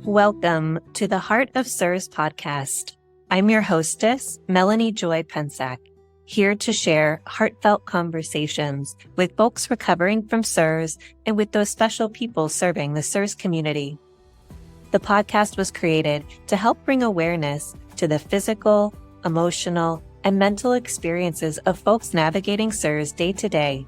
Welcome to the Heart of SIRS podcast. I'm your hostess, Melanie Joy Pensack, here to share heartfelt conversations with folks recovering from SIRS and with those special people serving the SIRS community. The podcast was created to help bring awareness to the physical, emotional, and mental experiences of folks navigating SIRS day to day.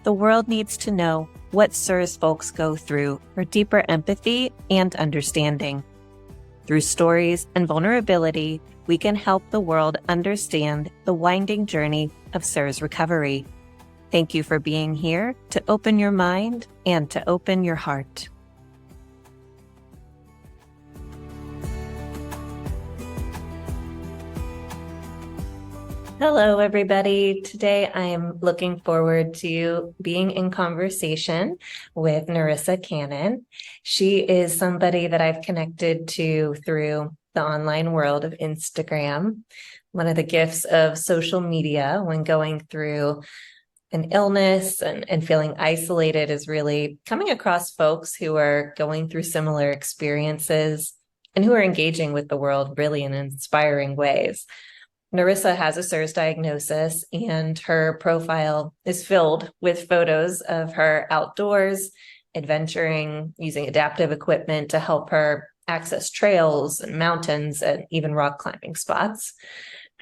The world needs to know what SIRS folks go through for deeper empathy and understanding. Through stories and vulnerability, we can help the world understand the winding journey of SIRS recovery. Thank you for being here to open your mind and to open your heart. Hello, everybody. Today, I am looking forward to being in conversation with Narissa Cannon. She is somebody that I've connected to through the online world of Instagram. One of the gifts of social media when going through an illness and feeling isolated is really coming across folks who are going through similar experiences and who are engaging with the world really in inspiring ways. Narissa has a SIRS diagnosis, and her profile is filled with photos of her outdoors, adventuring, using adaptive equipment to help her access trails and mountains and even rock climbing spots.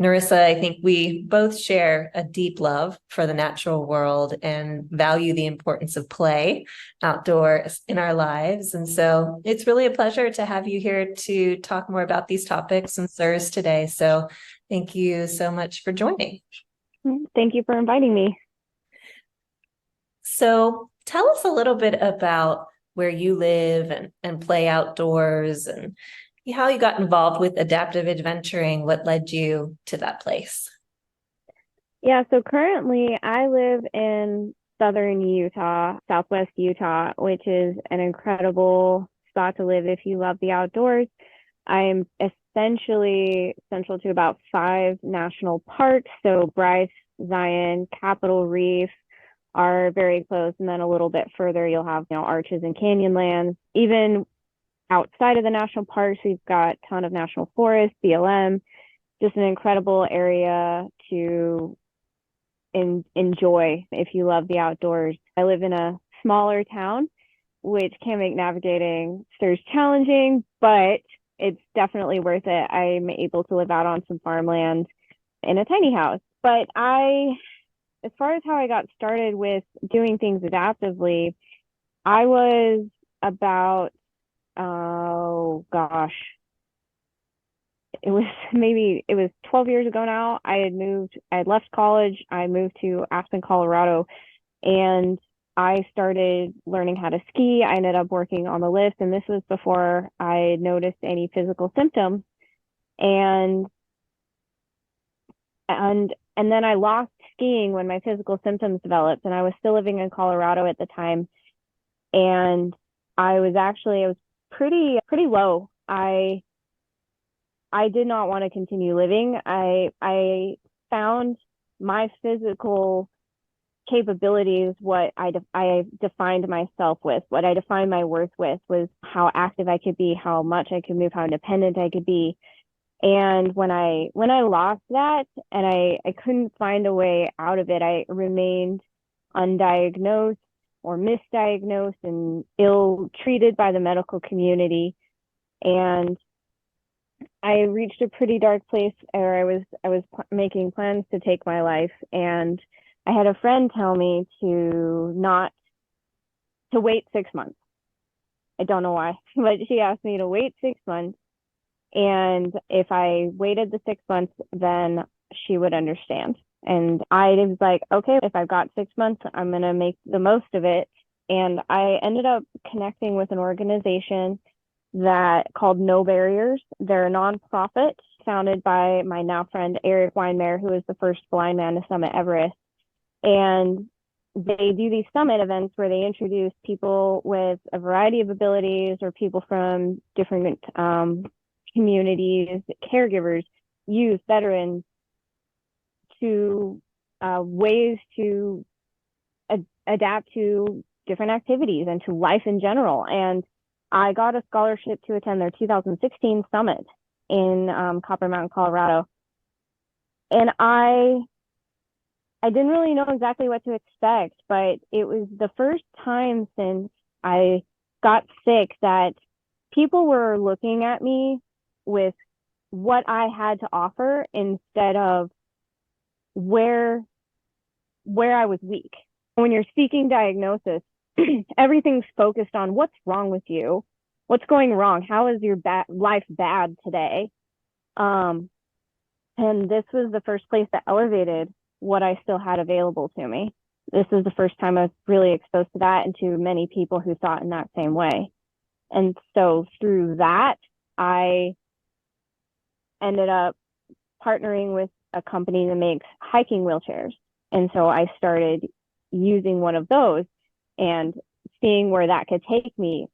Narissa, I think we both share a deep love for the natural world and value the importance of play outdoors in our lives. And so it's really a pleasure to have you here to talk more about these topics and SIRS today. So thank you so much for joining. Thank you for inviting me. So tell us a little bit about where you live and play outdoors and how you got involved with adaptive adventuring. What led you to that place? Yeah, so currently I live in southern Utah, southwest Utah, which is an incredible spot to live if you love the outdoors. I'm essentially central to about 5 national parks. So Bryce, Zion, Capitol Reef are very close. And then a little bit further, you'll have, Arches and Canyonlands. Even outside of the national parks, we've got a ton of national forests, BLM, just an incredible area to enjoy if you love the outdoors. I live in a smaller town, which can make navigating SIRS challenging, but it's definitely worth it. I'm able to live out on some farmland in a tiny house. But as far as how I got started with doing things adaptively, I was about, it was 12 years ago now. I had left college. I moved to Aspen, Colorado, and I started learning how to ski. I ended up working on the lift, and this was before I noticed any physical symptoms. And then I lost skiing when my physical symptoms developed, and I was still living in Colorado at the time. And I was pretty low. I did not want to continue living. I found my physical capabilities, what I defined myself with, what I defined my worth with, was how active I could be, how much I could move, how independent I could be. And when I lost that and I couldn't find a way out of it, I remained undiagnosed or misdiagnosed and ill-treated by the medical community. And I reached a pretty dark place where I was making plans to take my life. And I had a friend tell me to wait 6 months. I don't know why, but she asked me to wait 6 months. And if I waited the 6 months, then she would understand. And I was like, okay, if I've got 6 months, I'm going to make the most of it. And I ended up connecting with an organization called No Barriers. They're a nonprofit founded by my now friend, Eric Weinmeyer, who was the first blind man to summit Everest. And they do these summit events where they introduce people with a variety of abilities or people from different communities, caregivers, youth, veterans, to ways to adapt to different activities and to life in general. And I got a scholarship to attend their 2016 summit in Copper Mountain, Colorado. And I didn't really know exactly what to expect, but it was the first time since I got sick that people were looking at me with what I had to offer instead of where I was weak. When you're seeking diagnosis, everything's focused on what's wrong with you, what's going wrong, how is your life bad today. And this was the first place that elevated what I still had available to me. This is the first time I was really exposed to that and to many people who thought in that same way. And so through that, I ended up partnering with a company that makes hiking wheelchairs. And so I started using one of those and seeing where that could take me.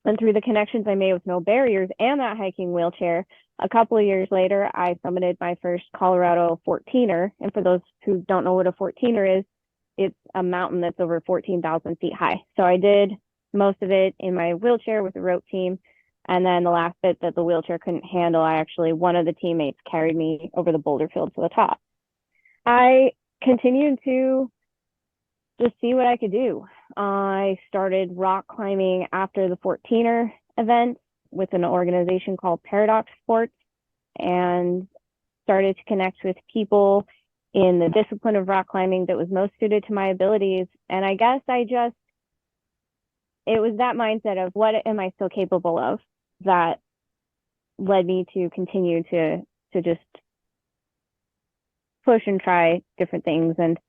And through the connections I made with No Barriers and that hiking wheelchair, a couple of years later, I summited my first Colorado 14er. And for those who don't know what a 14er is, it's a mountain that's over 14,000 feet high. So I did most of it in my wheelchair with the rope team. And then the last bit that the wheelchair couldn't handle, one of the teammates carried me over the boulder field to the top. I continued to just see what I could do. I started rock climbing after the 14er event with an organization called Paradox Sports and started to connect with people in the discipline of rock climbing that was most suited to my abilities. And I guess it was that mindset of what am I still capable of that led me to continue to just push and try different things. And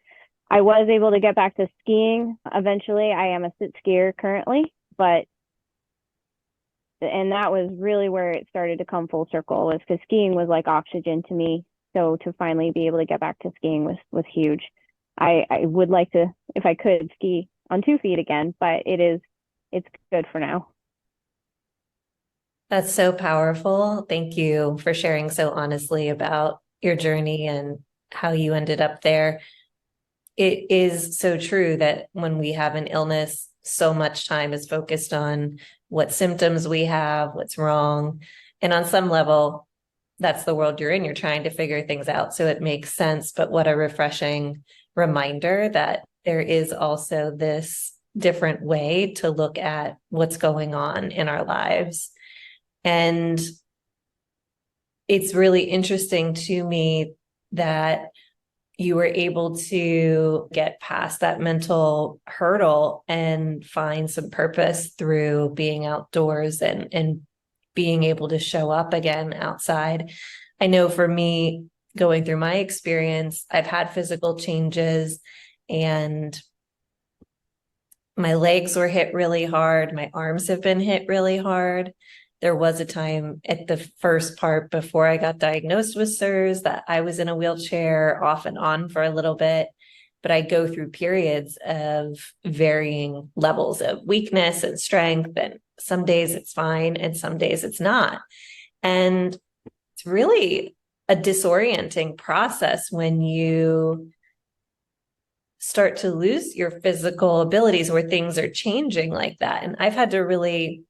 I was able to get back to skiing eventually. I am a sit skier currently, and that was really where it started to come full circle, was because skiing was like oxygen to me. So to finally be able to get back to skiing was huge. I would like to, if I could, ski on 2 feet again, but it's good for now. That's so powerful. Thank you for sharing so honestly about your journey and how you ended up there. It is so true that when we have an illness, so much time is focused on what symptoms we have, what's wrong. And on some level, that's the world you're in. You're trying to figure things out. So it makes sense. But what a refreshing reminder that there is also this different way to look at what's going on in our lives. And it's really interesting to me that you were able to get past that mental hurdle and find some purpose through being outdoors and being able to show up again outside. I know for me, going through my experience, I've had physical changes and my legs were hit really hard. My arms have been hit really hard. There was a time at the first part before I got diagnosed with SIRS that I was in a wheelchair off and on for a little bit, but I go through periods of varying levels of weakness and strength. And some days it's fine and some days it's not. And it's really a disorienting process when you start to lose your physical abilities where things are changing like that. And I've had to really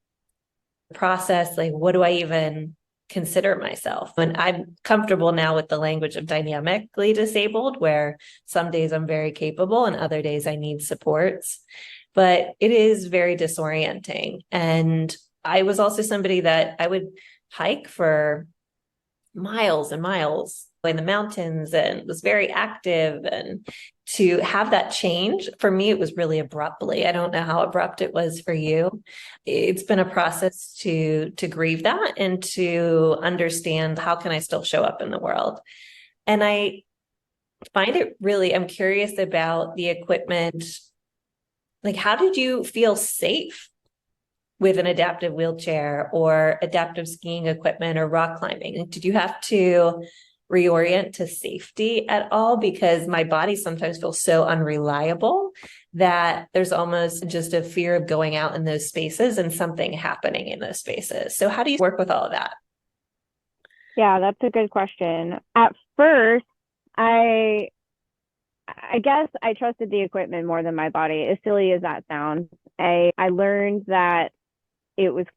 process, like, what do I even consider myself? And I'm comfortable now with the language of dynamically disabled, where some days I'm very capable and other days I need supports. But it is very disorienting. And I was also somebody that I would hike for miles and miles in the mountains and was very active. And to have that change, for me, it was really abruptly. I don't know how abrupt it was for you. It's been a process to grieve that and to understand how can I still show up in the world. And I find it really, I'm curious about the equipment. Like, how did you feel safe with an adaptive wheelchair or adaptive skiing equipment or rock climbing? Did you have to reorient to safety at all? Because my body sometimes feels so unreliable that there's almost just a fear of going out in those spaces and something happening in those spaces. So how do you work with all of that? Yeah, that's a good question. At first, I guess I trusted the equipment more than my body, as silly as that sounds. I learned that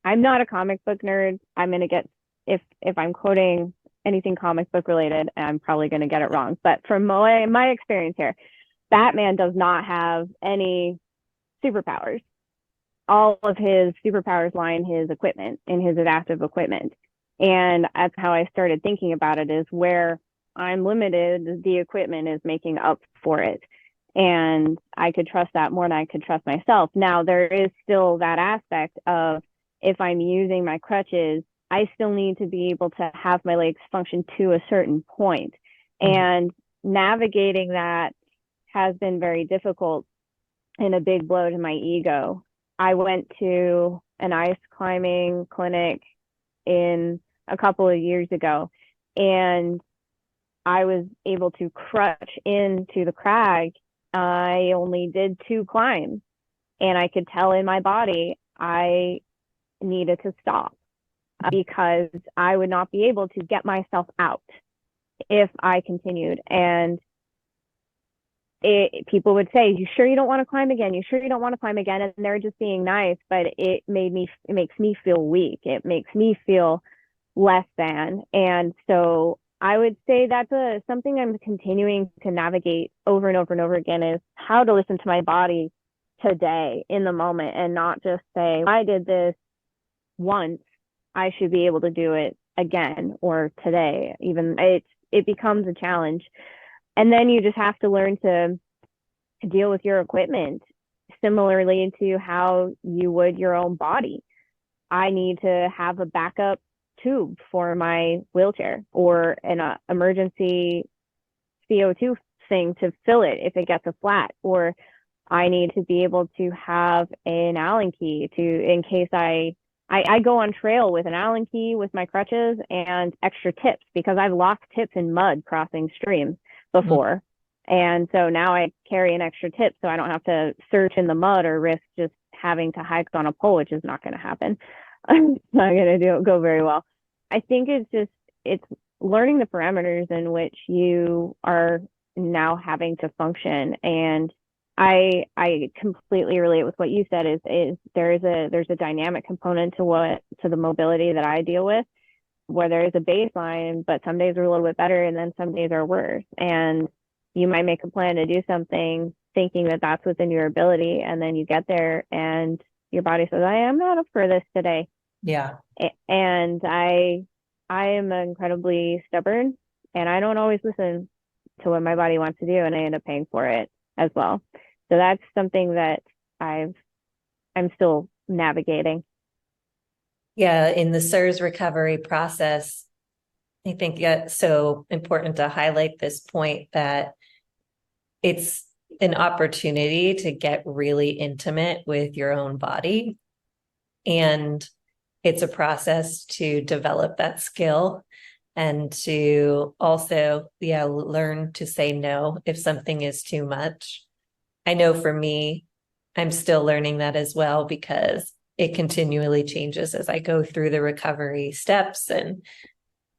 I'm not a comic book nerd. I'm going to get, if I'm quoting anything comic book related, I'm probably going to get it wrong. But from my experience here, Batman does not have any superpowers. All of his superpowers lie in his equipment, in his adaptive equipment. And that's how I started thinking about it, is where I'm limited, the equipment is making up for it. And I could trust that more than I could trust myself. Now, there is still that aspect of, if I'm using my crutches, I still need to be able to have my legs function to a certain point. Mhm. And navigating that has been very difficult and a big blow to my ego. I went to an ice climbing clinic in a couple of years ago, and I was able to crutch into the crag. I only did 2 climbs, and I could tell in my body I needed to stop, because I would not be able to get myself out if I continued. And people would say, "You sure you don't want to climb again? You sure you don't want to climb again?" And they're just being nice, but it makes me feel weak. It makes me feel less than. And so I would say that's something I'm continuing to navigate over and over and over again, is how to listen to my body today in the moment, and not just say, "I did this once, I should be able to do it again," or today. Even it becomes a challenge. And then you just have to learn to deal with your equipment similarly to how you would your own body. I need to have a backup tube for my wheelchair, or an emergency CO2 thing to fill it if it gets a flat, or I need to be able to have an Allen key in case I go on trail with an Allen key with my crutches and extra tips, because I've lost tips in mud crossing streams before. And so now I carry an extra tip so I don't have to search in the mud or risk just having to hike on a pole, which is not going to happen. It's not going to go very well. I think it's learning the parameters in which you are now having to function. And I completely relate with what you said, is there's a dynamic component to the mobility that I deal with, where there is a baseline, but some days are a little bit better and then some days are worse. And you might make a plan to do something thinking that that's within your ability, and then you get there and your body says, "I am not up for this today." Yeah. And I am incredibly stubborn, and I don't always listen to what my body wants to do, and I end up paying for it as well. So that's something that I'm still navigating. Yeah. In the SIRS recovery process, I think it's so important to highlight this point that it's an opportunity to get really intimate with your own body. And it's a process to develop that skill, and to also, learn to say no if something is too much. I know for me, I'm still learning that as well, because it continually changes as I go through the recovery steps, and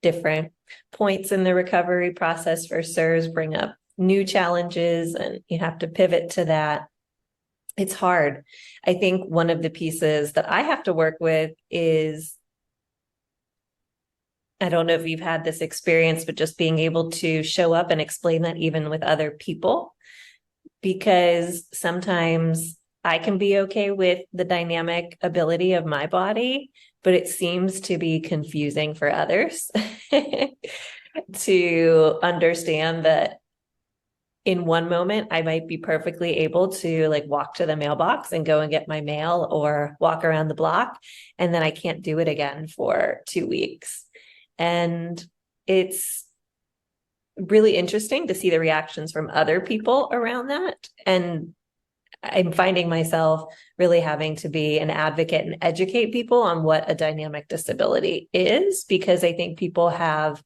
different points in the recovery process for SIRS bring up new challenges, and you have to pivot to that. It's hard. I think one of the pieces that I have to work with is, I don't know if you've had this experience, but just being able to show up and explain that even with other people, because sometimes I can be okay with the dynamic ability of my body, but it seems to be confusing for others to understand that in one moment I might be perfectly able to like walk to the mailbox and go and get my mail, or walk around the block, and then I can't do it again for 2 weeks. And it's really interesting to see the reactions from other people around that. And I'm finding myself really having to be an advocate and educate people on what a dynamic disability is, because I think people have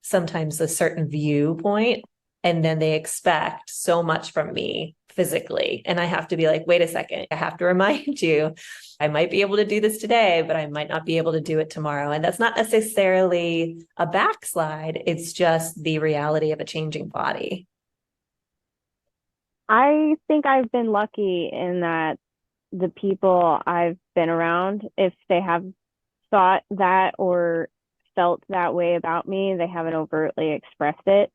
sometimes a certain viewpoint, and then they expect so much from me physically. And I have to be like, wait a second, I have to remind you, I might be able to do this today, but I might not be able to do it tomorrow. And that's not necessarily a backslide. It's just the reality of a changing body. I think I've been lucky in that the people I've been around, if they have thought that or felt that way about me, they haven't overtly expressed it.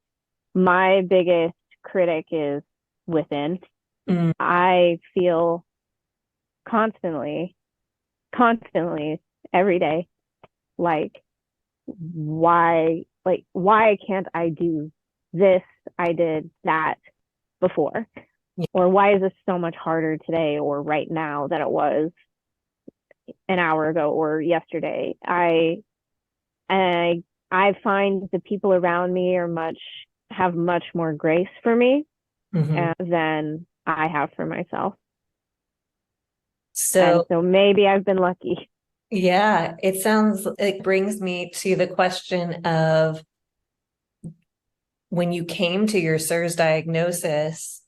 My biggest critic is within. Mm, I feel constantly, constantly every day, like, why can't I do this? I did that before. yeah. Or why is this so much harder today or right now than it was an hour ago or yesterday? I I find the people around me have much more grace for me Mhm. than I have for myself. And So, so maybe I've been lucky. yeah, it brings me to the question of when you came to your SIRS diagnosis,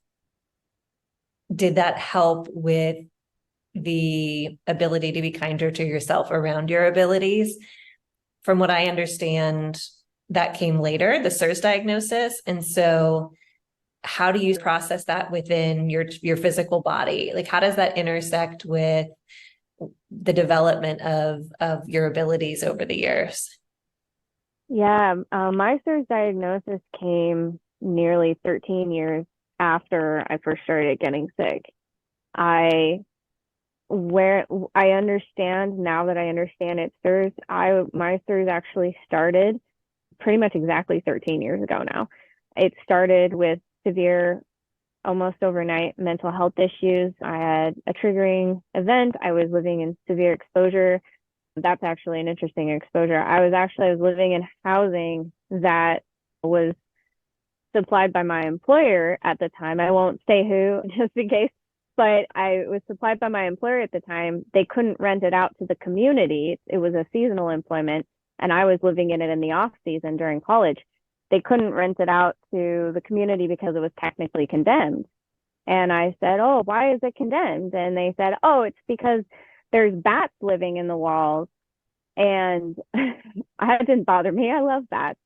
did that help with the ability to be kinder to yourself around your abilities? From what I understand, that came later, the SIRS diagnosis. And so how do you process that within your physical body? Like how does that intersect with the development of your abilities over the years? Yeah, my SIRS diagnosis came nearly 13 years after I first started getting sick. I where I understand now that I understand it's SIRS, my SIRS actually started pretty much exactly 13 years ago now. It started with severe, almost overnight mental health issues. I had a triggering event. I was living in severe exposure. That's actually an interesting exposure. I was living in housing that was supplied by my employer at the time. I won't say who just in case, but I was supplied by my employer at the time. They couldn't rent it out to the community. It was a seasonal employment, and I was living in it in the off season during college. They couldn't rent it out to the community because it was technically condemned. And I said, "Oh, why is it condemned?" And they said, "Oh, it's because there's bats living in the walls." And that didn't bother me. I love bats,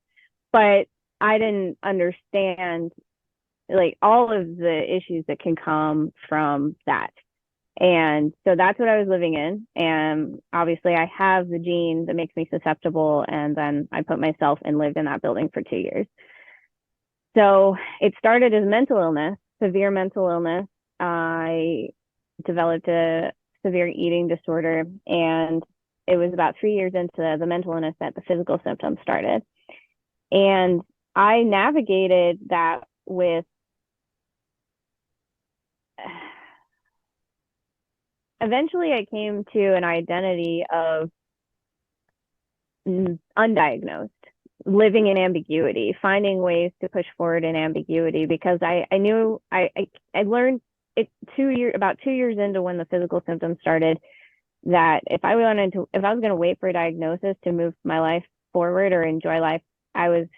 but I didn't understand like all of the issues that can come from that. And so that's what I was living in. And obviously, I have the gene that makes me susceptible. And then I put myself and lived in that building for 2 years. So it started as mental illness, severe mental illness. I developed a severe eating disorder. And it was about 3 years into the mental illness that the physical symptoms started. And I navigated that with eventually I came to an identity of undiagnosed, living in ambiguity, finding ways to push forward in ambiguity because I knew I learned it 2 years about 2 years into when the physical symptoms started that if I was going to wait for a diagnosis to move my life forward or enjoy life, it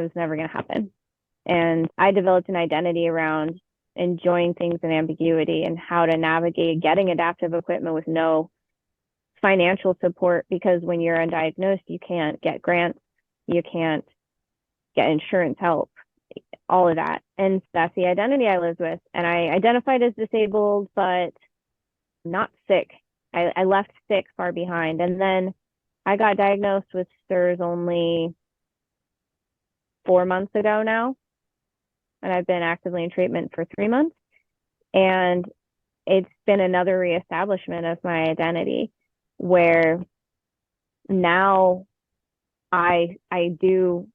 was never going to happen. And I developed an identity around enjoying things in ambiguity and how to navigate getting adaptive equipment with no financial support because when you're undiagnosed, you can't get grants, you can't get insurance help, all of that. And that's the identity I lived with. And I identified as disabled, but not sick. I left sick far behind. And then I got diagnosed with SIRS only 4 months ago now. And I've been actively in treatment for 3 months. And it's been another reestablishment of my identity where now I do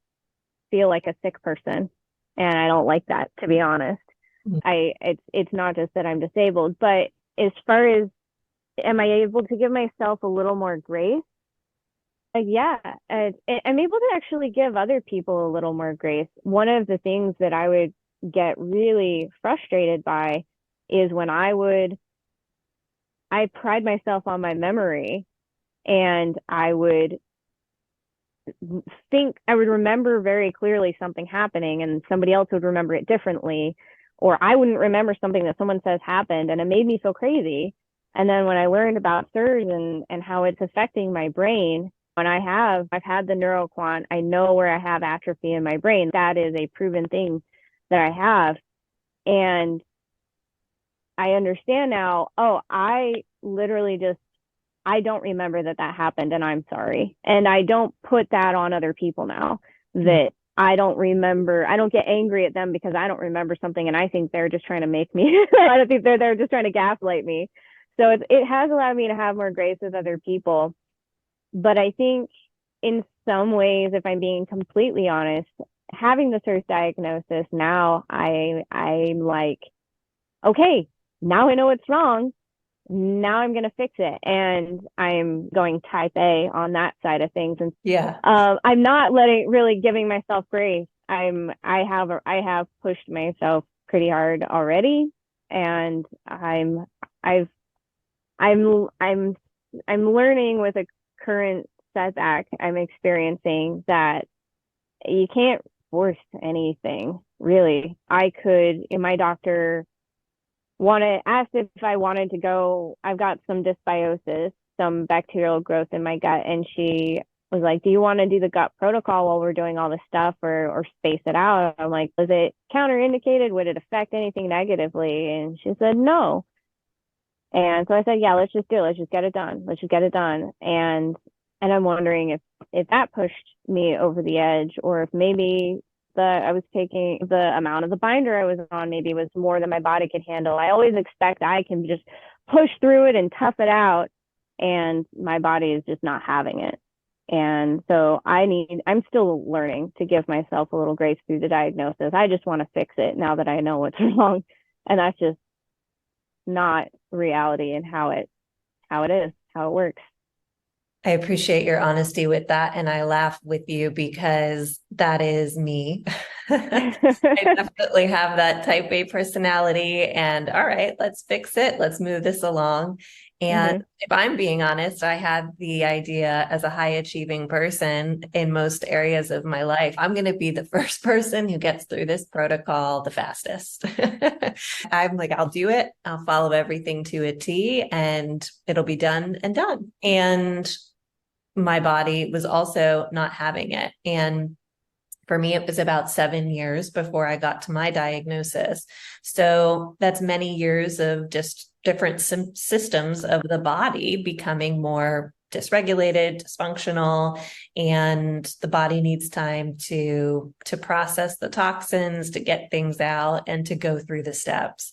feel like a sick person and I don't like that, to be honest. Mm. It's not just that I'm disabled, but as far as am I able to give myself a little more grace? Yeah, I'm able to actually give other people a little more grace. One of the things that I would get really frustrated by is when I pride myself on my memory and I would remember very clearly something happening and somebody else would remember it differently, or I wouldn't remember something that someone says happened and it made me feel crazy. And then when I learned about SIRS and how it's affecting my brain, I've had the neuroquant, I know where I have atrophy in my brain. That is a proven thing that I have. And I understand now, oh, I literally just, I don't remember that that happened and I'm sorry. And I don't put that on other people now, that I don't remember. I don't get angry at them because I don't remember something and I think they're just trying to make me, I don't think they're just trying to gaslight me. So it has allowed me to have more grace with other people. But I think in some ways, if I'm being completely honest, having the CIRS diagnosis now, I'm like, okay, now I know what's wrong. Now I'm going to fix it. And I'm going type A on that side of things. And Yeah. I'm not really giving myself grace. I have pushed myself pretty hard already. And I've, I'm learning with a current setback I'm experiencing that you can't force anything, really. I could, if my doctor asked if I wanted to go, I've got some dysbiosis, some bacterial growth in my gut, and she was like, do you want to do the gut protocol while we're doing all this stuff, or space it out? I'm like, was it counterindicated? Would it affect anything negatively? And she said no. And so I said, yeah, let's just do it. Let's just get it done. Let's just get it done. And I'm wondering if that pushed me over the edge, or if maybe I was taking the amount of the binder I was on maybe was more than my body could handle. I always expect I can just push through it and tough it out, and my body is just not having it. And so I'm still learning to give myself a little grace through the diagnosis. I just want to fix it now that I know what's wrong. And that's just not reality and how it is, how it works. I appreciate your honesty with that. And I laugh with you because that is me. I definitely have that type A personality. And all right, let's fix it. Let's move this along. And if I'm being honest, I had the idea as a high achieving person in most areas of my life, I'm going to be the first person who gets through this protocol the fastest. I'm like, I'll do it. I'll follow everything to a T and it'll be done and done. And my body was also not having it. And for me, it was about 7 years before I got to my diagnosis. So that's many years of just different systems of the body becoming more dysregulated, dysfunctional, and the body needs time to process the toxins, to get things out, and to go through the steps.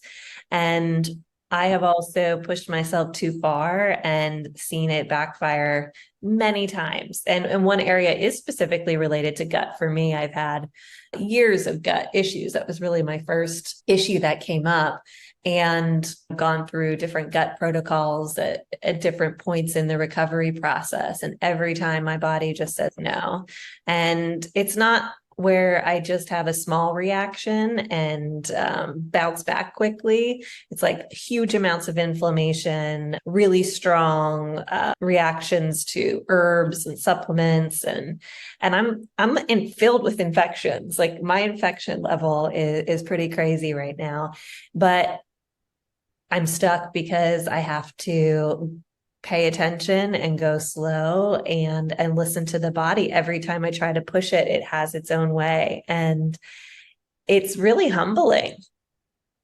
And I have also pushed myself too far and seen it backfire many times. And one area is specifically related to gut. For me, I've had years of gut issues. That was really my first issue that came up, and gone through different gut protocols at different points in the recovery process. And every time my body just says no. And it's not where I just have a small reaction and bounce back quickly. It's like huge amounts of inflammation, really strong reactions to herbs and supplements, and I'm filled with infections. Like my infection level is pretty crazy right now, but I'm stuck because I have to pay attention and go slow and listen to the body. Every time I try to push it, it has its own way. And it's really humbling.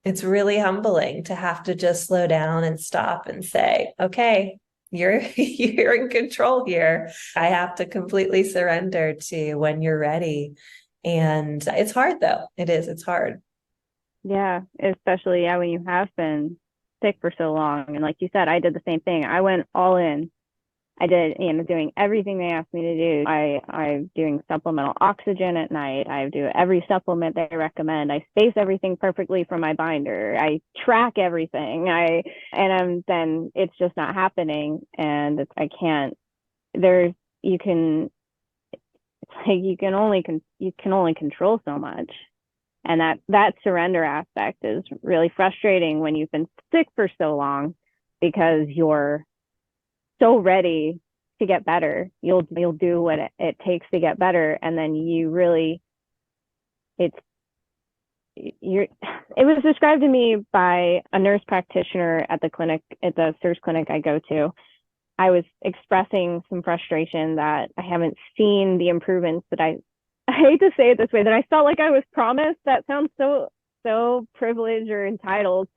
It's really humbling to have to just slow down and stop and say, okay, you're in control here. I have to completely surrender to when you're ready. And it's hard though. It's hard. Yeah, especially when you have been sick for so long. And like you said, I did the same thing. I went all in. I did, doing everything they asked me to do. I'm doing supplemental oxygen at night. I do every supplement they recommend. I space everything perfectly from my binder. I track everything. Then it's just not happening. And I can't, you can only control so much. And that surrender aspect is really frustrating when you've been sick for so long, because you're so ready to get better. You'll do what it takes to get better. And then it was described to me by a nurse practitioner at the CIRS clinic I go to. I was expressing some frustration that I haven't seen the improvements that I hate to say it this way, that I felt like I was promised. That sounds so privileged or entitled,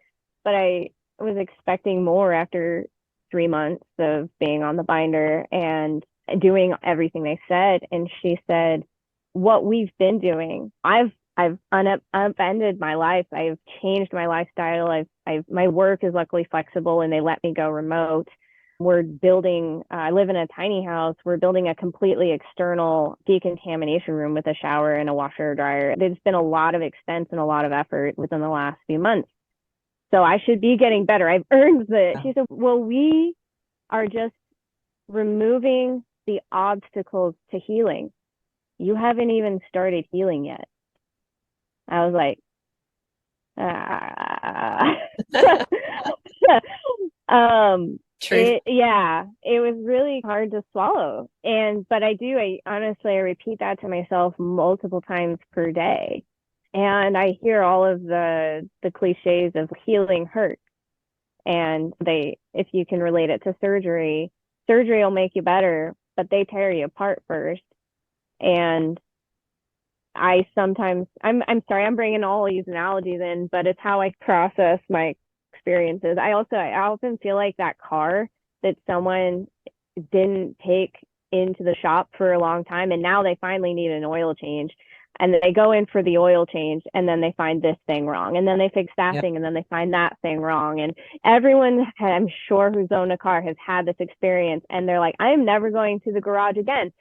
but I was expecting more after 3 months of being on the binder and doing everything they said. And she said, what we've been doing, I've upended my life. I've changed my lifestyle. My work is luckily flexible and they let me go remote. We're building, I live in a tiny house. We're building a completely external decontamination room with a shower and a washer dryer. There's been a lot of expense and a lot of effort within the last few months. So I should be getting better. I've earned the, she said, well, we are just removing the obstacles to healing. You haven't even started healing yet. I was like, Truth. it was really hard to swallow. But I honestly, I repeat that to myself multiple times per day. And I hear all of the cliches of healing hurts. And if you can relate it to surgery will make you better, but they tear you apart first. And I'm sorry, I'm bringing all these analogies in, but it's how I process my experiences. I often feel like that car that someone didn't take into the shop for a long time, and now they finally need an oil change. And they go in for the oil change, and then they find this thing wrong, and then they fix that thing, and then they find that thing wrong. And everyone, I'm sure, who's owned a car has had this experience, and they're like, I'm never going to the garage again,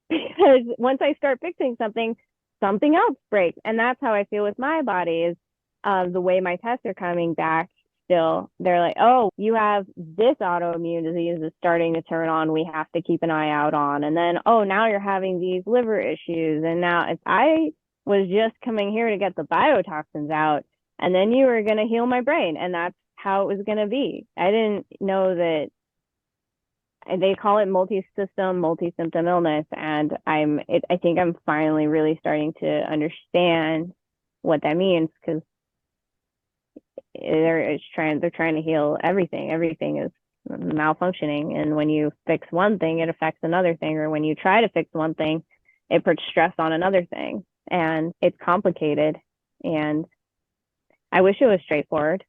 because once I start fixing something else breaks. And that's how I feel with my body is the way my tests are coming back still. They're like, oh, you have this autoimmune disease is starting to turn on. We have to keep an eye out on. And then, oh, now you're having these liver issues. And now I was just coming here to get the biotoxins out. And then you were going to heal my brain. And that's how it was going to be. I didn't know that. They call it multi-symptom illness. And I think I'm finally really starting to understand what that means, because they're trying to heal everything. Everything is malfunctioning. And when you fix one thing, it affects another thing. Or when you try to fix one thing, it puts stress on another thing. And it's complicated. And I wish it was straightforward.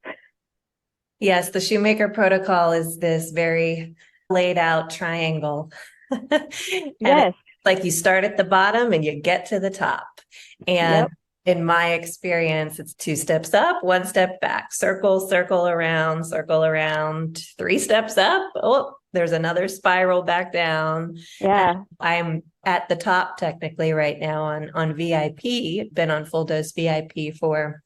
Yes, the Shoemaker protocol is this very laid out triangle. Yes. Like you start at the bottom and you get to the top. And in my experience, it's 2 steps up, 1 step back, circle around, 3 steps up. Oh, there's another spiral back down. Yeah. And I'm at the top technically right now on VIP, been on full dose VIP for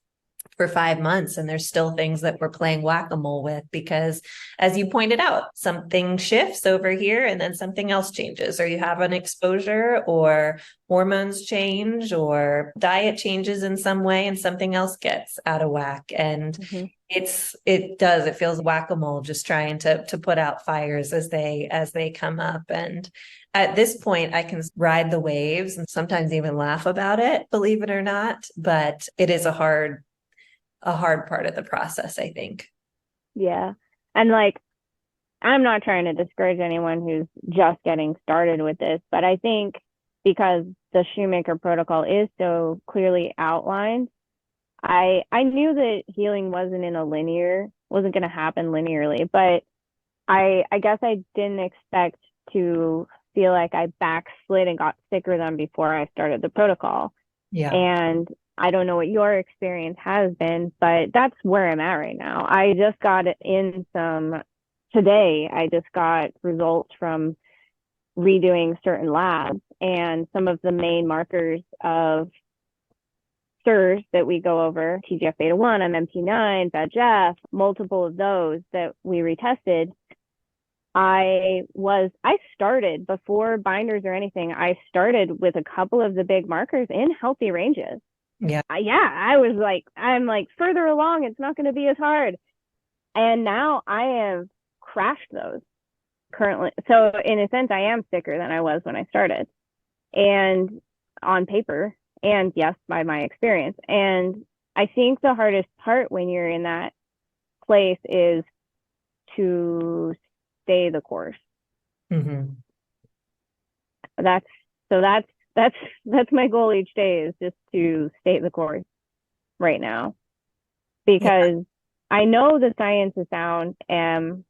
5 months, and there's still things that we're playing whack-a-mole with, because as you pointed out, something shifts over here and then something else changes, or you have an exposure, or hormones change, or diet changes in some way, and something else gets out of whack. And it feels whack-a-mole, just trying to put out fires as they come up. And at this point, I can ride the waves and sometimes even laugh about it, believe it or not, but it is a hard part of the process, I think. Yeah. And like, I'm not trying to discourage anyone who's just getting started with this, but I think because the Shoemaker protocol is so clearly outlined, I knew that healing wasn't going to happen linearly, but I guess I didn't expect to feel like I backslid and got sicker than before I started the protocol. Yeah. And I don't know what your experience has been, but that's where I'm at right now. I just got today, I just got results from redoing certain labs, and some of the main markers of SIRS that we go over, TGF-beta1, MMP9, VEGF, multiple of those that we retested. I started before binders or anything. I started with a couple of the big markers in healthy ranges. I was like, I'm like further along, it's not going to be as hard. And now I have crashed those currently. So in a sense, I am sicker than I was when I started, and on paper, and yes, by my experience. And I think the hardest part when you're in that place is to stay the course. Mm-hmm. That's my goal each day, is just to stay the course right now, because I know the science is sound, and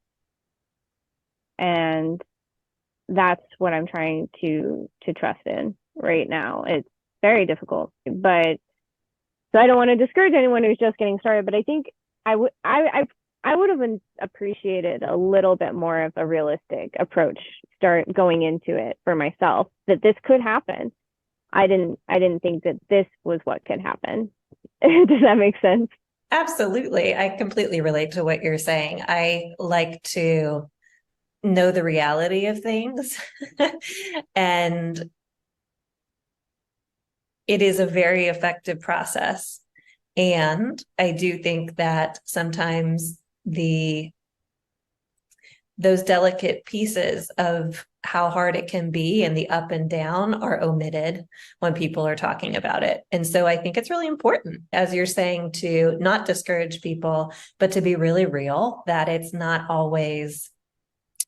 that's what I'm trying to trust in right now. It's very difficult, but so I don't want to discourage anyone who's just getting started, but I think I would have appreciated a little bit more of a realistic approach start going into it for myself, that this could happen. I didn't think that this was what could happen. Does that make sense? Absolutely. I completely relate to what you're saying. I like to know the reality of things. And it is a very effective process. And I do think that sometimes those delicate pieces of how hard it can be and the up and down are omitted when people are talking about it. And so I think it's really important, as you're saying, to not discourage people, but to be really real, that it's not always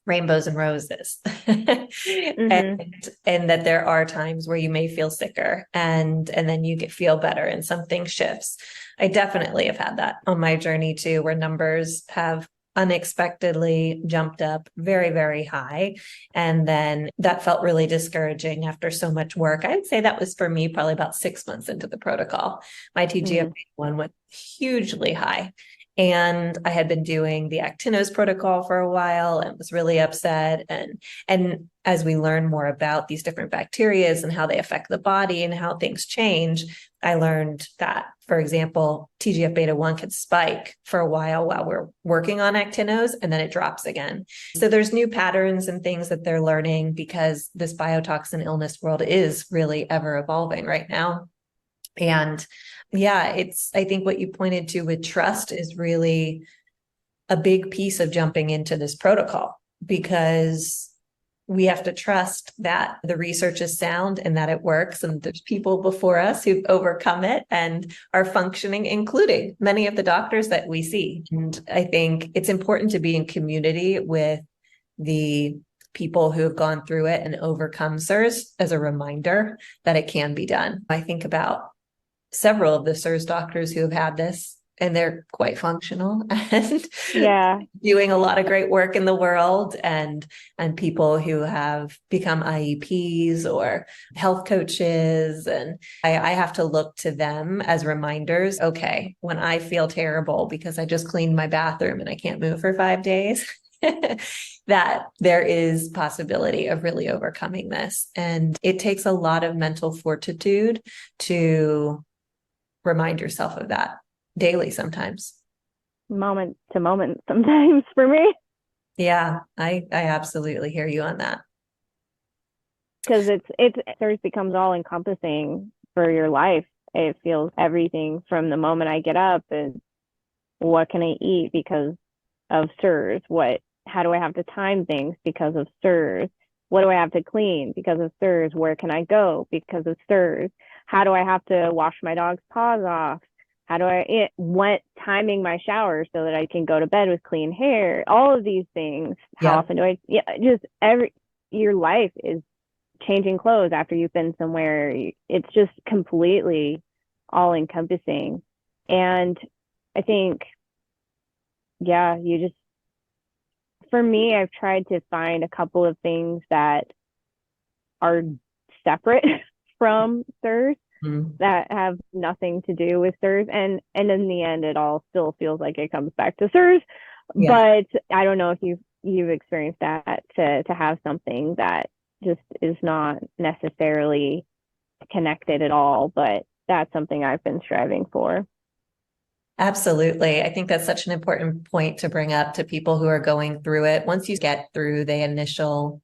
rainbows and roses. Mm-hmm. and that there are times where you may feel sicker and then you feel better and something shifts. I definitely have had that on my journey too, where numbers have unexpectedly jumped up very, very high. And then that felt really discouraging after so much work. I'd say that was for me probably about 6 months into the protocol. My TGF-1 went hugely high. And I had been doing the Actinos protocol for a while and was really upset. And as we learn more about these different bacterias and how they affect the body and how things change, I learned that, for example, TGF beta 1 could spike for a while we're working on Actinos, and then it drops again. So there's new patterns and things that they're learning, because this biotoxin illness world is really ever evolving right now. And yeah, I think what you pointed to with trust is really a big piece of jumping into this protocol, because we have to trust that the research is sound and that it works. And there's people before us who've overcome it and are functioning, including many of the doctors that we see. And I think it's important to be in community with the people who have gone through it and overcome SIRS as a reminder that it can be done. I think about several of the SIRS doctors who have had this, and they're quite functional and Yeah. doing a lot of great work in the world, and people who have become IEPs or health coaches. And I have to look to them as reminders. Okay, when I feel terrible because I just cleaned my bathroom and I can't move for 5 days, that there is possibility of really overcoming this. And it takes a lot of mental fortitude to remind yourself of that daily sometimes. Moment to moment sometimes for me. Yeah, I absolutely hear you on that. Because it sort of becomes all encompassing for your life. It feels everything from the moment I get up and what can I eat because of SIRS? How do I have to time things because of SIRS? What do I have to clean because of SIRS? Where can I go because of SIRS? How do I have to wash my dog's paws off? How do timing my shower so that I can go to bed with clean hair? All of these things. How often do your life is changing clothes after you've been somewhere. It's just completely all encompassing. And I think, yeah, for me, I've tried to find a couple of things that are separate from SIRS, that have nothing to do with SIRS. And in the end, it all still feels like it comes back to SIRS. Yeah. But I don't know if you've experienced that, to have something that just is not necessarily connected at all, but that's something I've been striving for. Absolutely. I think that's such an important point to bring up to people who are going through it. Once you get through the initial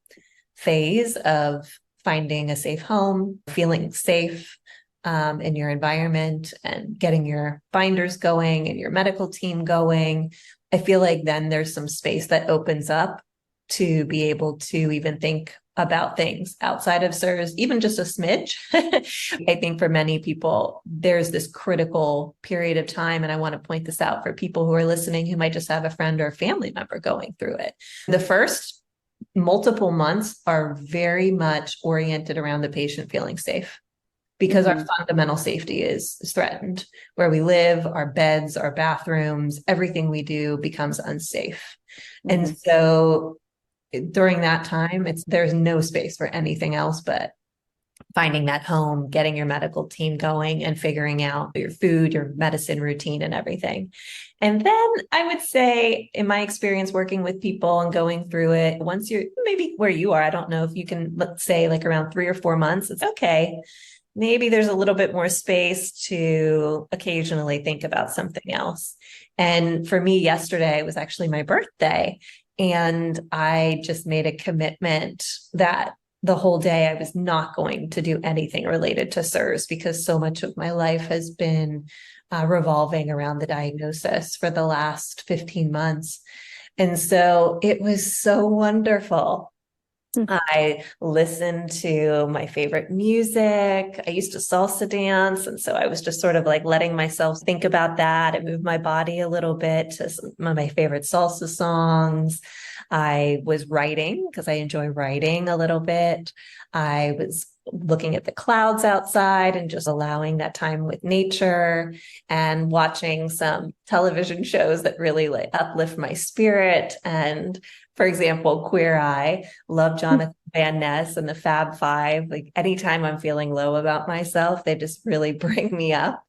phase of finding a safe home, feeling safe in your environment, and getting your binders going and your medical team going, I feel like then there's some space that opens up to be able to even think about things outside of SIRS, even just a smidge. I think for many people, there's this critical period of time. And I want to point this out for people who are listening who might just have a friend or a family member going through it. The first multiple months are very much oriented around the patient feeling safe. because our fundamental safety is threatened. Where we live, our beds, our bathrooms, everything we do becomes unsafe. And so during that time, there's no space for anything else but finding that home, getting your medical team going, and figuring out your food, your medicine routine, and everything. And then I would say, in my experience working with people and going through it, once you're maybe where you are, I don't know if you can, let's say like around 3 or 4 months, it's okay. Maybe there's a little bit more space to occasionally think about something else. And for me, yesterday was actually my birthday. And I just made a commitment that the whole day I was not going to do anything related to CIRS, because so much of my life has been revolving around the diagnosis for the last 15 months. And so it was so wonderful. I listened to my favorite music. I used to salsa dance. And so I was just sort of like letting myself think about that and move my body a little bit to some of my favorite salsa songs. I was writing because I enjoy writing a little bit. I was looking at the clouds outside and just allowing that time with nature and watching some television shows that really like uplift my spirit. And for example, Queer Eye, love Jonathan Van Ness and the Fab Five. Like anytime I'm feeling low about myself, they just really bring me up.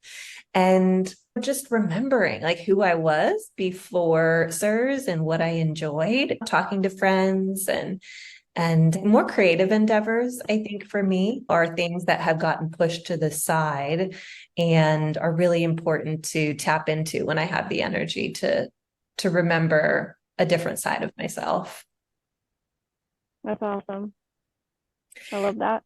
And just remembering like who I was before CIRS and what I enjoyed, talking to friends and more creative endeavors, I think for me are things that have gotten pushed to the side and are really important to tap into when I have the energy to remember a different side of myself. That's awesome. I love that.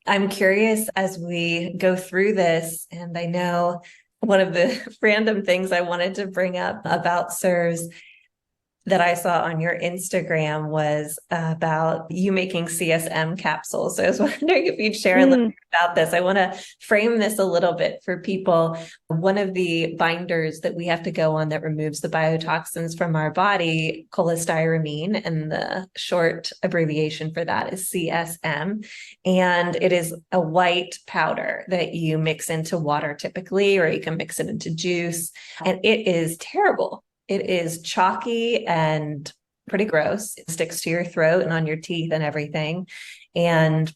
I'm curious as we go through this, and I know one of the random things I wanted to bring up about CIRS that I saw on your Instagram was about you making CSM capsules. So I was wondering if you'd share a little bit about this. I want to frame this a little bit for people. One of the binders that we have to go on that removes the biotoxins from our body, cholestyramine, and the short abbreviation for that is CSM. And it is a white powder that you mix into water typically, or you can mix it into juice. And it is terrible. It is chalky and pretty gross. It sticks to your throat and on your teeth and everything. And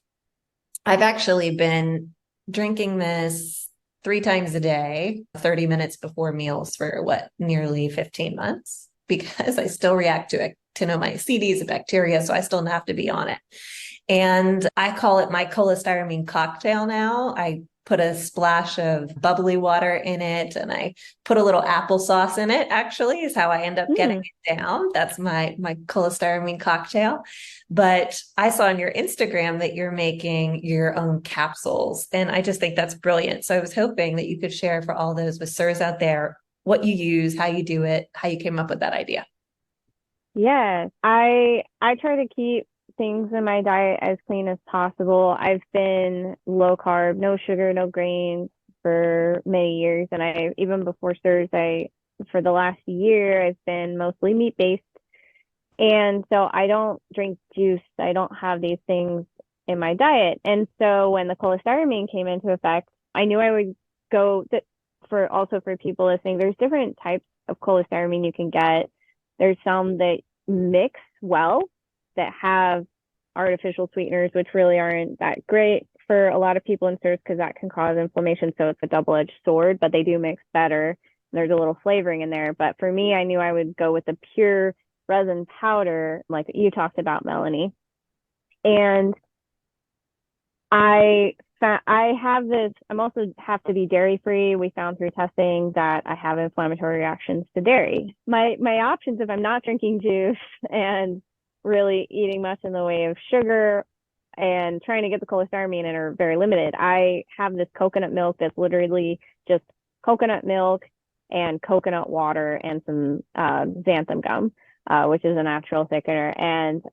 I've actually been drinking this 3 times a day, 30 minutes before meals for nearly 15 months, because I still react to actinomycetes, a bacteria, so I still have to be on it. And I call it my cholestyramine cocktail now. I put a splash of bubbly water in it, and I put a little applesauce in it, actually, is how I end up getting it down. That's my cholestyramine cocktail. But I saw on your Instagram that you're making your own capsules, and I just think that's brilliant. So I was hoping that you could share for all those with CIRS out there what you use, how you do it, how you came up with that idea. Yeah, I try to keep things in my diet as clean as possible. I've been low carb, no sugar, no grains for many years. And even before CIRS, for the last year, I've been mostly meat based. And so I don't drink juice. I don't have these things in my diet. And so when the cholestyramine came into effect, I knew I would go for people listening, there's different types of cholestyramine you can get. There's some that mix well, that have artificial sweeteners, which really aren't that great for a lot of people in CIRS because that can cause inflammation. So it's a double-edged sword, but they do mix better. There's a little flavoring in there. But for me, I knew I would go with the pure resin powder, like you talked about, Melanie. And I have this, I'm also have to be dairy free. We found through testing that I have inflammatory reactions to dairy. My options, if I'm not drinking juice and really eating much in the way of sugar and trying to get the cholestyramine in, are very limited. I have this coconut milk that's literally just coconut milk and coconut water and some xanthan gum, which is a natural thickener. And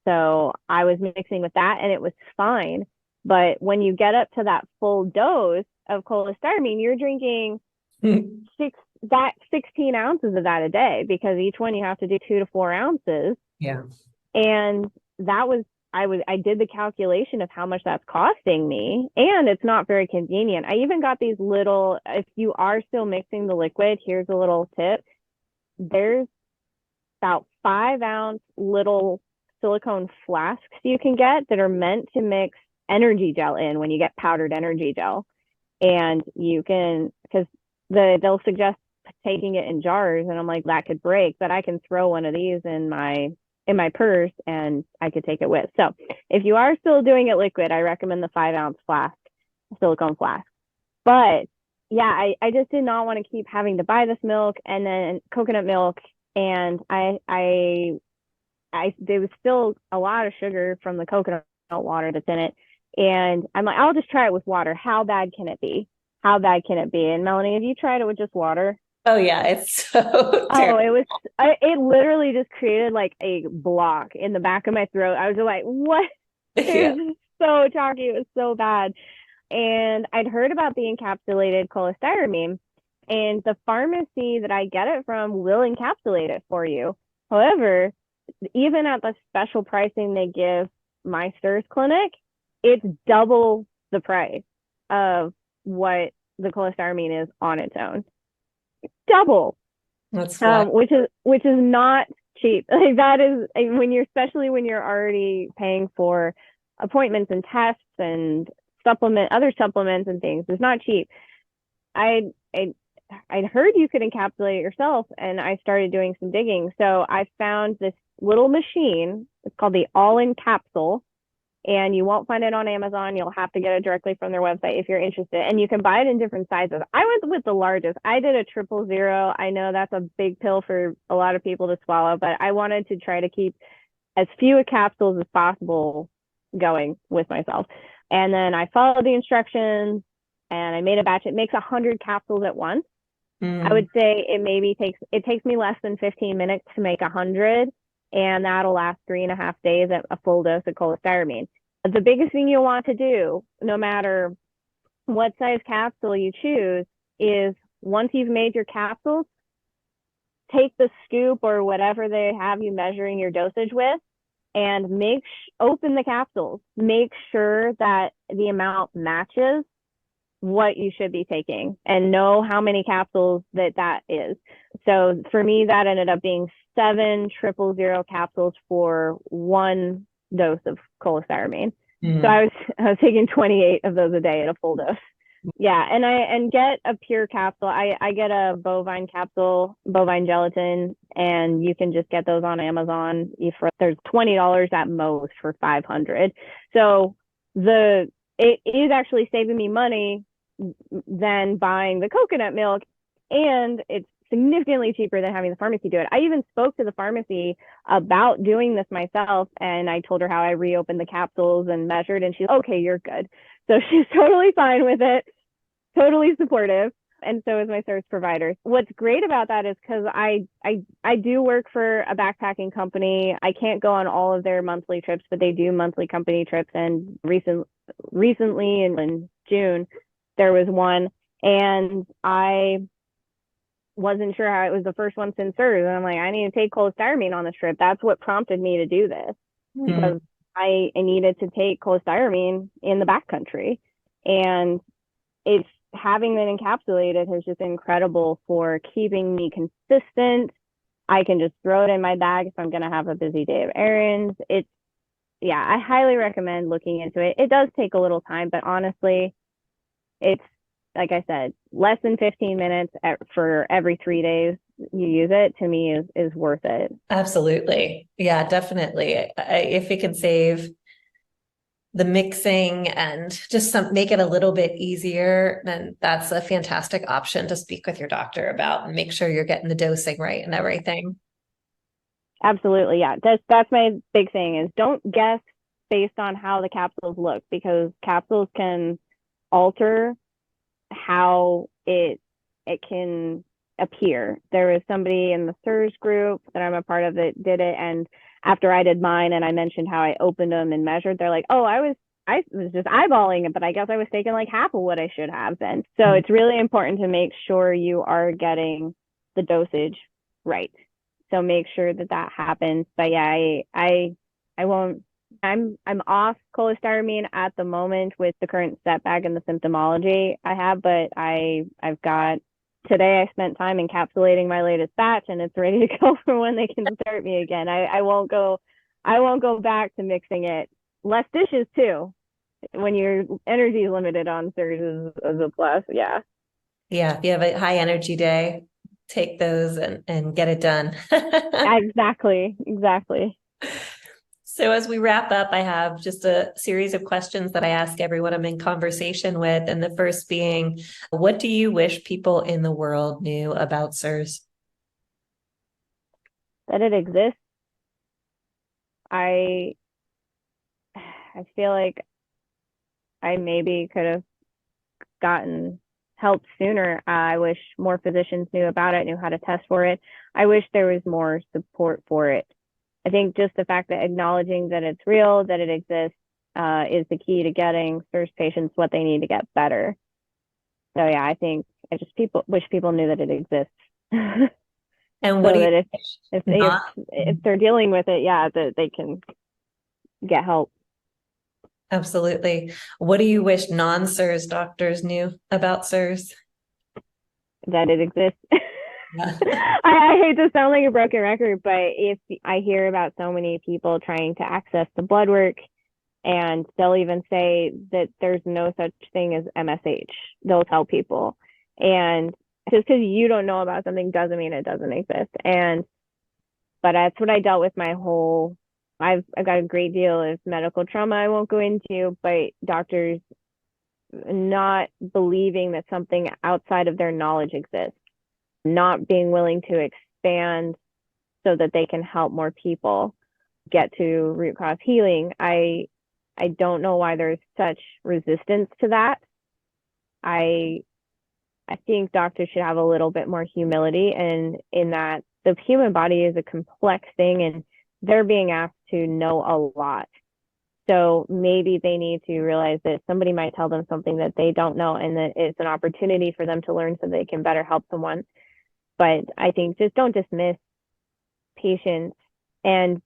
so I was mixing with that and it was fine. But when you get up to that full dose of cholestyramine, you're drinking 16 ounces of that a day, because each one you have to do 2 to 4 ounces. Yeah. And that was I did the calculation of how much that's costing me, and it's not very convenient. I even got these little, if you are still mixing the liquid, here's a little tip. There's about 5-ounce little silicone flasks you can get that are meant to mix energy gel in when you get powdered energy gel. And you can, because they'll suggest taking it in jars, and I'm like, that could break, but I can throw one of these in my purse and I could take it with. So if you are still doing it liquid, I recommend the 5-ounce flask, silicone flask. But yeah, I just did not want to keep having to buy this milk and then coconut milk. And there was still a lot of sugar from the coconut water that's in it. And I'm like, I'll just try it with water. How bad can it be? How bad can it be? And Melanie, have you tried it with just water? Oh yeah, it's so Oh, terrible. it literally just created like a block in the back of my throat. I was just like, what? Yeah. It was so chalky. It was so bad. And I'd heard about the encapsulated cholestyramine, and the pharmacy that I get it from will encapsulate it for you. However, even at the special pricing they give my STIRS clinic, it's double the price of what the cholestyramine is on its own. Double. That's why. Which is not cheap. Like that is when you're, especially when you're already paying for appointments and tests and other supplements and things. It's not cheap. I I'd heard you could encapsulate it yourself, and I started doing some digging. So I found this little machine. It's called the All In Capsule, and you won't find it on Amazon. You'll have to get it directly from their website if you're interested. And you can buy it in different sizes. I went with the largest. I did a 000. I know that's a big pill for a lot of people to swallow, but I wanted to try to keep as few capsules as possible going with myself. And then I followed the instructions and I made a batch. It makes 100 capsules at once. I would say it takes me less than 15 minutes to make 100, and that'll last 3.5 days at a full dose of cholestyramine. The biggest thing you'll want to do, no matter what size capsule you choose, is once you've made your capsules, take the scoop or whatever they have you measuring your dosage with, and open the capsules. Make sure that the amount matches what you should be taking and know how many capsules that is. So for me, that ended up being 7 000 capsules for 1 dose of cholestyramine. So I was taking 28 of those a day at a full dose. Yeah, and get a pure capsule. I get a bovine capsule, bovine gelatin, and you can just get those on Amazon. There's $20 at most for 500. So it is actually saving me money than buying the coconut milk, and it's significantly cheaper than having the pharmacy do it. I even spoke to the pharmacy about doing this myself, and I told her how I reopened the capsules and measured, and she's okay, you're good. So she's totally fine with it, totally supportive, and so is my service provider. What's great about that is because I do work for a backpacking company. I can't go on all of their monthly trips, but they do monthly company trips, and recently in June there was one, and I wasn't sure how it was the first one since SIRS. And I'm like, I need to take cholestyramine on this trip. That's what prompted me to do this, because I needed to take cholestyramine in the backcountry. And it's having it encapsulated has just been incredible for keeping me consistent. I can just throw it in my bag if I'm going to have a busy day of errands. I highly recommend looking into it. It does take a little time, but honestly, it's, like I said, less than 15 minutes for every 3 days you use it, to me is worth it. Absolutely. Yeah, definitely. If it can save the mixing and just make it a little bit easier, then that's a fantastic option to speak with your doctor about and make sure you're getting the dosing right and everything. Absolutely. Yeah. That's my big thing is don't guess based on how the capsules look, because capsules can alter how it can appear. There was somebody in the SIRS group that I'm a part of that did it, and after I did mine and I mentioned how I opened them and measured, they're like, oh, I was just eyeballing it, but I guess I was taking like half of what I should have then. So it's really important to make sure you are getting the dosage right. So make sure that happens. But yeah, I won't I'm off cholestyramine at the moment with the current setback and the symptomology I have, but I've got today I spent time encapsulating my latest batch and it's ready to go for when they can start me again. I won't go back to mixing it. Less dishes too. When your energy is limited on SIRS is a plus. Yeah. Yeah, if you have a high energy day, take those and get it done. Exactly. Exactly. So as we wrap up, I have just a series of questions that I ask everyone I'm in conversation with. And the first being, what do you wish people in the world knew about SIRS? That it exists. I I feel like I maybe could have gotten help sooner. I wish more physicians knew about it, knew how to test for it. I wish there was more support for it. I think just the fact that acknowledging that it's real, that it exists, is the key to getting SIRS patients what they need to get better. So yeah, I think I just people wish people knew that it exists, so And what do you that not? if they're dealing with it, yeah, that they can get help. Absolutely. What do you wish non-SIRS doctors knew about SIRS? That it exists. Yeah. I hate to sound like a broken record, but if I hear about so many people trying to access the blood work, and they'll even say that there's no such thing as MSH, they'll tell people. And just because you don't know about something doesn't mean it doesn't exist. But that's what I dealt with my whole. I've got a great deal of medical trauma I won't go into, but doctors not believing that something outside of their knowledge exists, not being willing to expand so that they can help more people get to root cause healing. I don't know why there's such resistance to that. I I think doctors should have a little bit more humility, and in that the human body is a complex thing and they're being asked to know a lot. So maybe they need to realize that somebody might tell them something that they don't know and that it's an opportunity for them to learn so they can better help someone. But I think just don't dismiss patients. And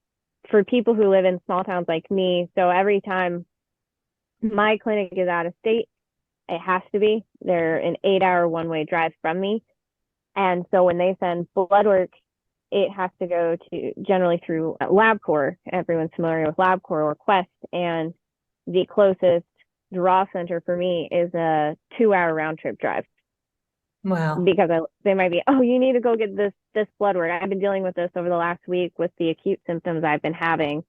for people who live in small towns like me, so every time my clinic is out of state, it has to be. They're an 8 hour one-way drive from me. And so when they send blood work, it has to go to generally through LabCorp. Everyone's familiar with LabCorp or Quest. And the closest draw center for me is a 2 hour round trip drive. Wow. Because they might be, oh, you need to go get this blood work. I've been dealing with this over the last week with the acute symptoms I've been having.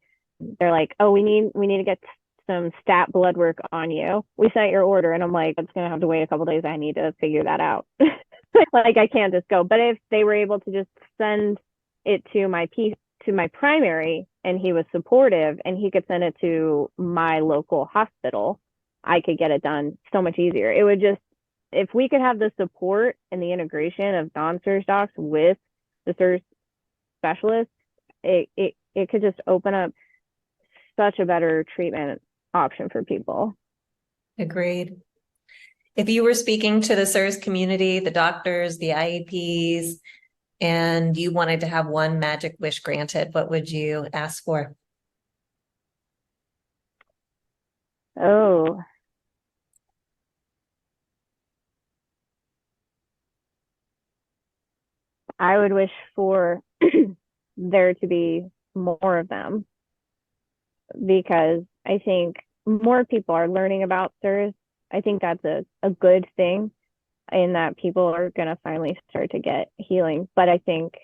They're like, oh, we need to get some stat blood work on you. We sent your order, and I'm like, it's gonna have to wait a couple days. I need to figure that out. Like I can't just go. But if they were able to just send it to my primary, and he was supportive, and he could send it to my local hospital, I could get it done so much easier. It would just if we could have the support and the integration of non-SIRS docs with the SIRS specialists, it could just open up such a better treatment option for people. Agreed. If you were speaking to the SIRS community, the doctors, the IEPs, and you wanted to have one magic wish granted, what would you ask for? Oh, I would wish for there to be more of them because I think more people are learning about SIRS. I think that's a good thing in that people are going to finally start to get healing. But I think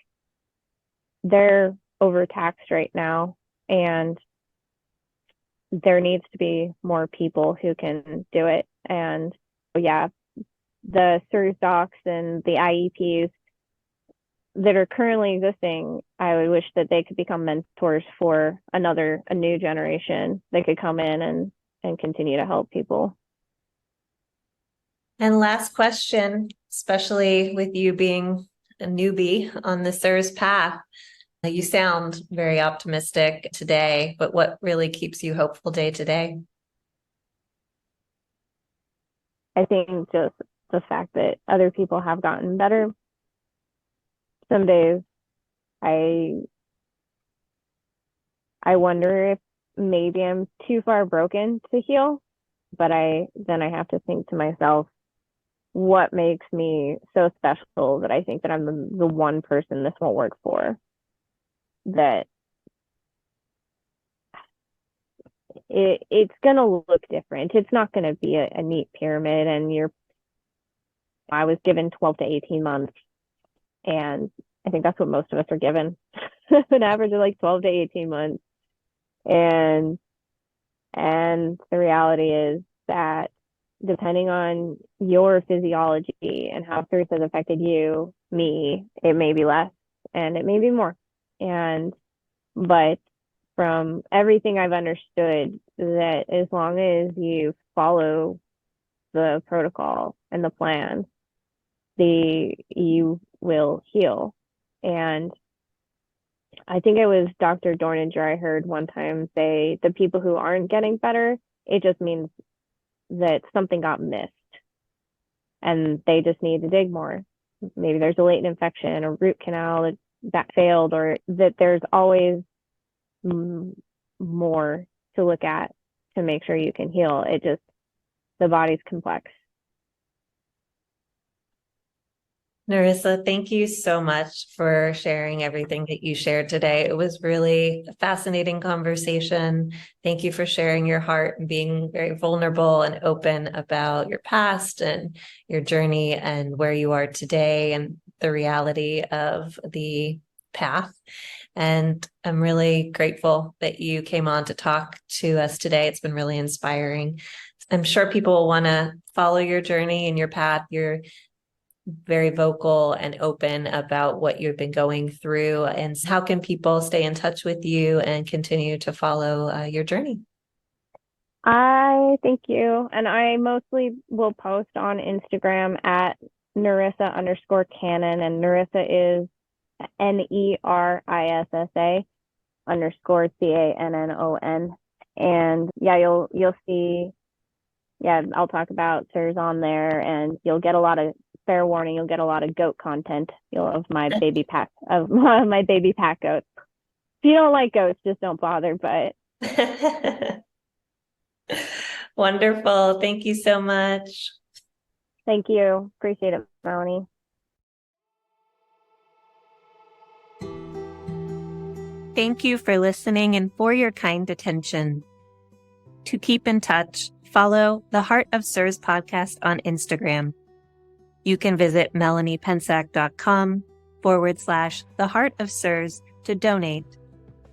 they're overtaxed right now, and there needs to be more people who can do it. And yeah, the SIRS docs and the IEPs that are currently existing, I would wish that they could become mentors for a new generation that could come in and continue to help people. And last question, especially with you being a newbie on the SIRS path, you sound very optimistic today, but what really keeps you hopeful day to day? I think just the fact that other people have gotten better. Some days I I wonder if maybe I'm too far broken to heal, but I have to think to myself, what makes me so special that I think that I'm the one person this won't work for? That it's gonna look different. It's not gonna be a neat pyramid, and I was given 12 to 18 months, and I think that's what most of us are given. An average of like 12 to 18 months. And the reality is that depending on your physiology and how thirst has affected you, me, it may be less and it may be more. But from everything I've understood, that as long as you follow the protocol and the plan, you will heal. And I think it was Dr. Dorninger I heard one time say the people who aren't getting better, it just means that something got missed and they just need to dig more. Maybe there's a latent infection, a root canal that failed, or that there's always more to look at to make sure you can heal. The body's complex. Nerissa, thank you so much for sharing everything that you shared today. It was really a fascinating conversation. Thank you for sharing your heart and being very vulnerable and open about your past and your journey and where you are today and the reality of the path. And I'm really grateful that you came on to talk to us today. It's been really inspiring. I'm sure people will want to follow your journey and your path. You're very vocal and open about what you've been going through. And how can people stay in touch with you and continue to follow your journey? I thank you. And I mostly will post on Instagram at Nerissa_Cannon, and Nerissa is NERISSA_CANNON. And yeah, you'll see, yeah, I'll talk about SIRS on there, and you'll get a lot of, fair warning, you'll get a lot of goat content. Of my baby pack goats. If you don't like goats, just don't bother. But wonderful. Thank you so much. Thank you. Appreciate it, Melanie. Thank you for listening and for your kind attention. To keep in touch, follow the Heart of SIRS podcast on Instagram. You can visit melaniepensack.com/the Heart of SIRS to donate.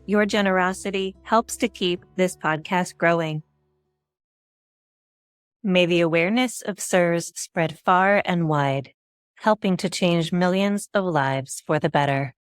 Your generosity helps to keep this podcast growing. May the awareness of SIRS spread far and wide, helping to change millions of lives for the better.